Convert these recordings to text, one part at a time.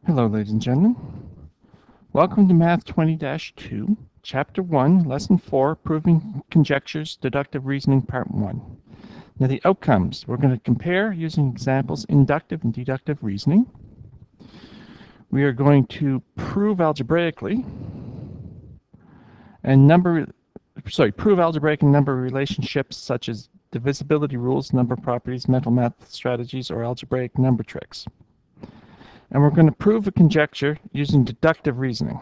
Hello, ladies and gentlemen. Welcome to Math 20-2, Chapter 1, Lesson 4, Proving Conjectures, Deductive Reasoning, Part 1. Now the outcomes, we're going to compare using examples inductive and deductive reasoning. We are going to prove algebraically and prove algebraic and number relationships such as divisibility rules, number properties, mental math strategies, or algebraic number tricks. And we're going to prove a conjecture using deductive reasoning,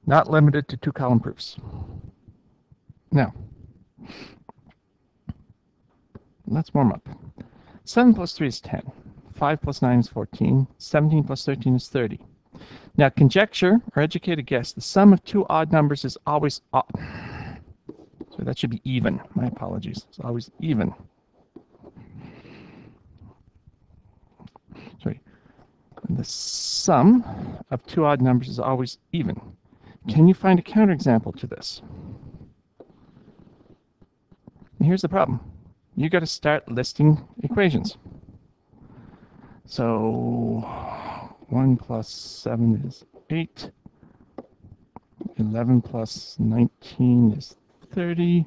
not limited to two-column proofs. Now, let's warm up. 7 plus 3 is 10. 5 plus 9 is 14. 17 plus 13 is 30. Now, conjecture, or educated guess, the sum of two odd numbers is always odd. So that should be even. My apologies. It's always even. Sorry. The sum of two odd numbers is always even. Can you find a counterexample to this? And here's the problem. You got to start listing equations. So 1 plus 7 is 8. 11 plus 19 is 30.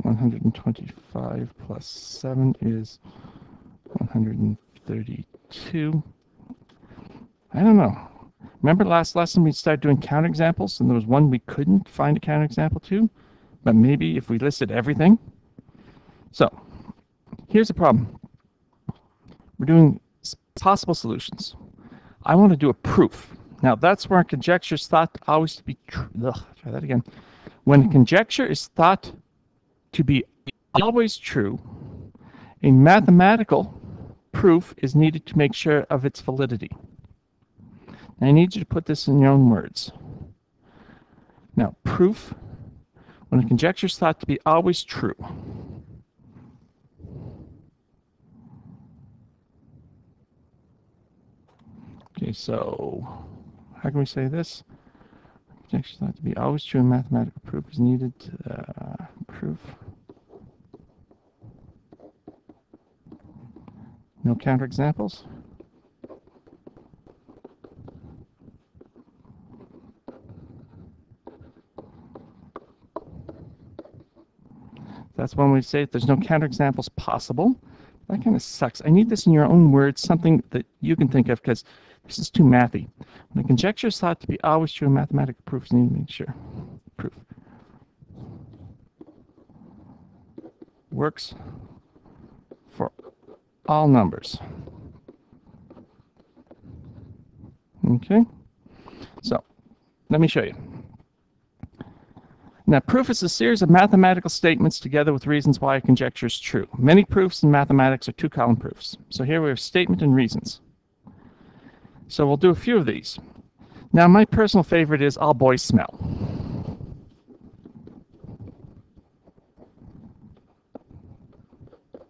125 plus 7 is 132. I don't know. Remember last lesson we started doing counterexamples and there was one we couldn't find a counterexample to? But maybe if we listed everything? So, here's the problem. We're doing possible solutions. I want to do a proof. Now that's where a conjecture is thought always to be true. Try that again. When a conjecture is thought to be always true, a mathematical proof is needed to make sure of its validity. Now, I need you to put this in your own words. Now, proof, when a conjecture is thought to be always true. Okay, so how can we say this? Conjecture is thought to be always true and mathematical proof is needed. Proof. No counterexamples? That's when we say there's no counterexamples possible. That kind of sucks. I need this in your own words, something that you can think of, because this is too mathy. When a conjecture is thought to be always true, mathematical proofs need to make sure. Proof. Works for all numbers. Okay? So, let me show you. Now, proof is a series of mathematical statements together with reasons why a conjecture is true. Many proofs in mathematics are two-column proofs. So here we have statement and reasons. So we'll do a few of these. Now, my personal favorite is all boys smell.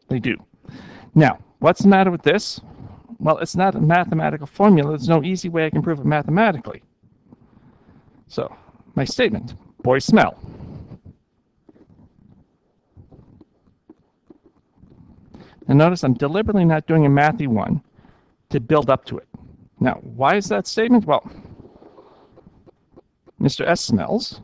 They do. Now, what's the matter with this? Well, it's not a mathematical formula. There's no easy way I can prove it mathematically. So, my statement. Boys smell. And notice I'm deliberately not doing a mathy one to build up to it. Now, why is that statement? Well, Mr. S smells.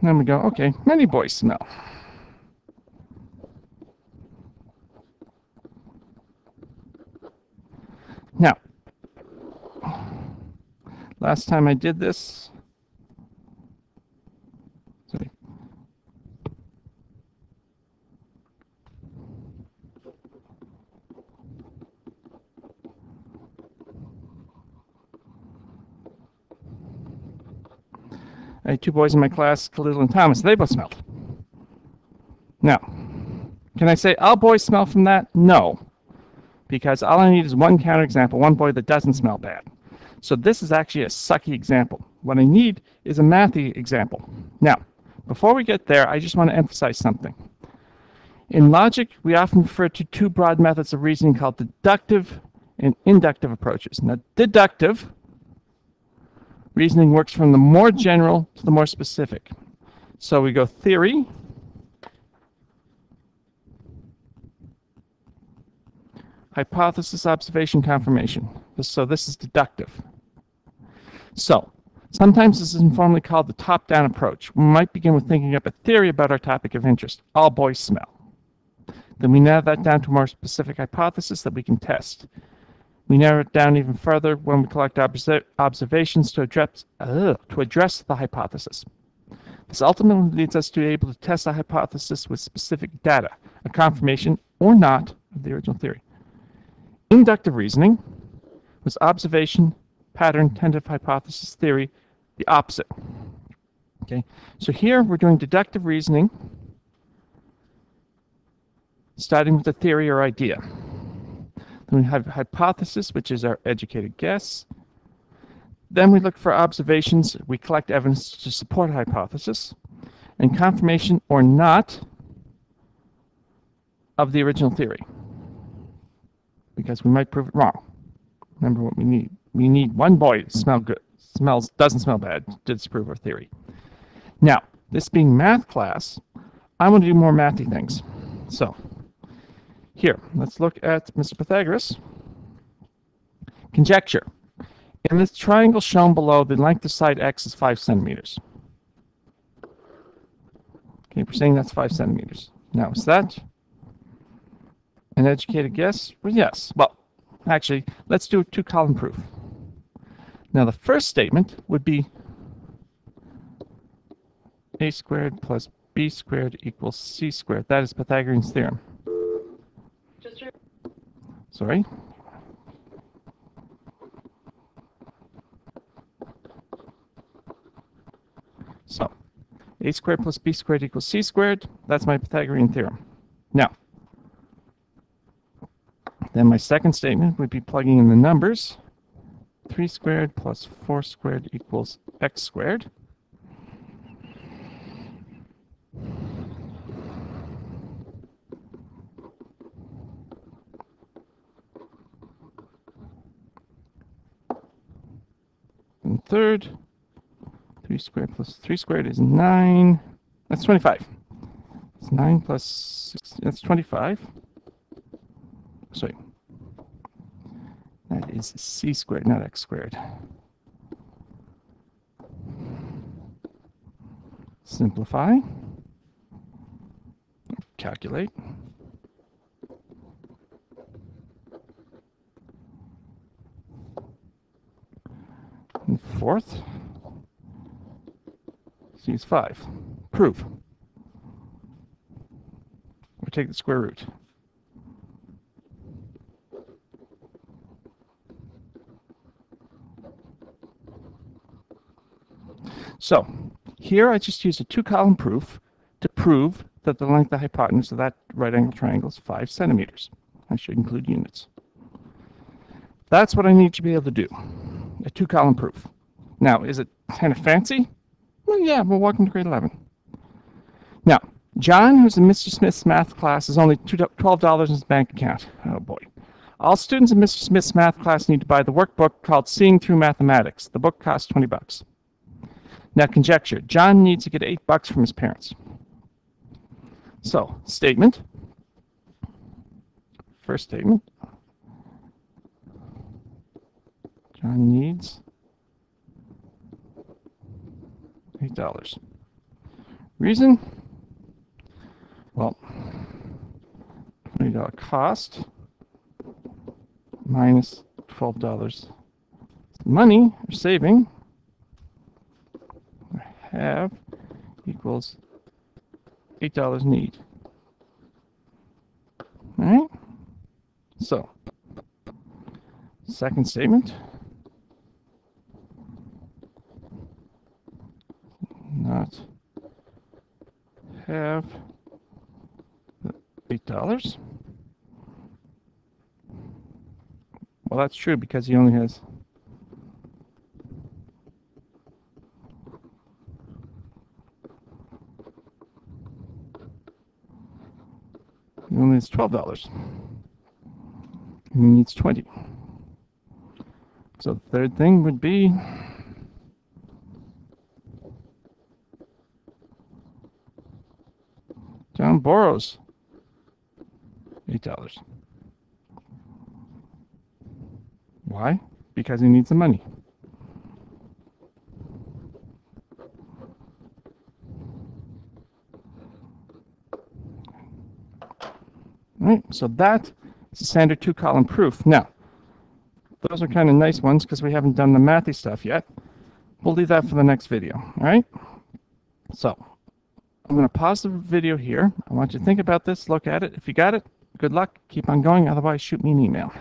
Then we go, okay, many boys smell. Now, last time I did this, sorry. I had two boys in my class, Khalil and Thomas. They both smelled. Now, can I say all boys smell from that? No. Because all I need is one counterexample, one boy that doesn't smell bad. So this is actually a sucky example. What I need is a mathy example. Now, before we get there, I just want to emphasize something. In logic, we often refer to two broad methods of reasoning called deductive and inductive approaches. Now, deductive reasoning works from the more general to the more specific. So we go theory, hypothesis, observation, confirmation. So this is deductive. So sometimes this is informally called the top-down approach. We might begin with thinking up a theory about our topic of interest. All boys smell. Then we narrow that down to a more specific hypothesis that we can test. We narrow it down even further when we collect observations to address the hypothesis. This ultimately leads us to be able to test the hypothesis with specific data, a confirmation or not of the original theory. Inductive reasoning was observation, pattern, tentative hypothesis, theory, the opposite. Okay, so here we're doing deductive reasoning, starting with a theory or idea. Then we have hypothesis, which is our educated guess. Then we look for observations. We collect evidence to support a hypothesis. And confirmation or not of the original theory, because we might prove it wrong. Remember what we need. We need one boy to smell good, doesn't smell bad, to disprove our theory. Now, this being math class, I want to do more mathy things. So, here, let's look at Mr. Pythagoras. Conjecture. In this triangle shown below, the length of side x is 5 centimeters. Okay, we're saying that's 5 centimeters. Now, is that an educated guess? Well, yes. Well, actually, let's do a two-column proof. Now, the first statement would be a squared plus b squared equals c squared. That is Pythagorean's theorem. Sorry. So, a squared plus b squared equals c squared. That's my Pythagorean theorem. Now, then my second statement would be plugging in the numbers. 3 squared plus 4 squared equals x squared. And third, 3 squared plus 3 squared is 9. That's 25. It's 9 plus 6. That's 25. Sorry. That is c squared, not x squared. Simplify. Calculate. And fourth, c is 5. Prove. Or take the square root. So, here I just used a two-column proof to prove that the length of the hypotenuse of that right-angled triangle is 5 centimeters. I should include units. That's what I need to be able to do. A two-column proof. Now, is it kind of fancy? Well, yeah, well, welcome to grade 11. Now, John, who's in Mr. Smith's math class, has only $12 in his bank account. Oh, boy. All students in Mr. Smith's math class need to buy the workbook called Seeing Through Mathematics. The book costs 20 bucks. Now, conjecture. John needs to get 8 bucks from his parents. So, statement. First statement. John needs $8. Reason? Well, $20 cost minus $12 money or saving or have equals $8 need. All right? So, second statement. Not have $8. Well, that's true because he only has $12. And he needs 20. So the third thing would be John borrows $8. Why? Because he needs the money. All right, so that is a standard 2-column proof. Now, those are kind of nice ones because we haven't done the mathy stuff yet. We'll leave that for the next video. All right? So, I'm going to pause the video here. I want you to think about this, look at it. If you got it, good luck. Keep on going. Otherwise, shoot me an email.